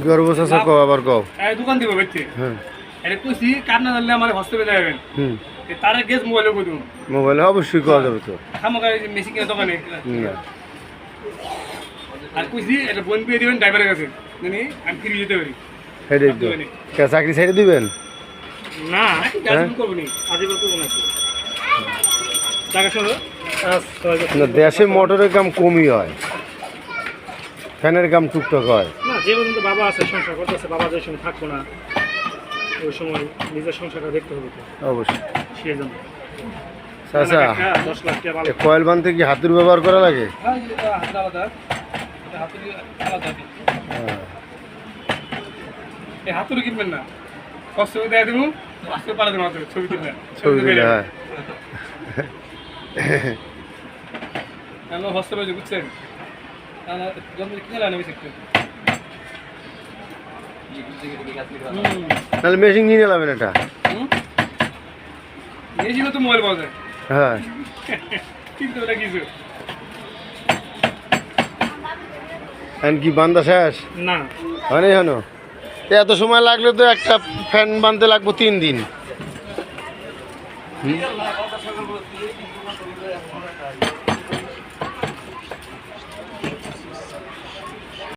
গর্ব চাচা কও আবার কও। দোকান দিব বাইতে। হ্যাঁ এটা কইছি কার না জানলে আমার হসপিটালে যাবেন। তারে গেস মোবাইলে কই দিমু। মোবাইলে অবশ্যই কওয়া যাবে তো। খামোকা মেশিন এর দোকানে। না আর কইছি এটা বোন পেয়ে দিবেন ড্রাইভারের কাছে জানি আমি ফিরে যেতে পারি। হেডে তো কে চাকরি ছেড়ে দিবেন? না কাজ করব নি আজীবন করব না। টাকা শুনো না দেশে মোটরের কাম কমই হয়, ফ্যানের কাম টুকটাক হয় না। যে পর্যন্ত বাবা আছে সংসার করতেছে, বাবা যে সময় থাকবো না ওই সময় নিজের সংসারটা দেখতে হবে তো অবশ্যই। সেই জন্য চাচা 10 লাখ টাকা ভালো কয়েল বানতে কি হাতুর ব্যবহার করা লাগে? হাত আলাদা হাতুড়ি আলাদা। এই হাতুড়ি কিনবেন না, কষ্ট করে দেয় দেবো আজকে পালা দেবো হাতুড়ি ছবি তুললে ছবি তুলে। হ্যাঁ আমরা হস্তে পাইছি বুঝছেন। কিনে নেবে শিখতে তাহলে মেশিন কিনে নেবেন এটা। নিয়েছিল তো মোবাইল পাওয়া যায়। হ্যাঁ কিন্তু ওটা কিছু এখন কি বান্দা শেষ না হয়নি হনো? এত সময় লাগলে তো একটা ফ্যান বানতে লাগবো 3 দিন।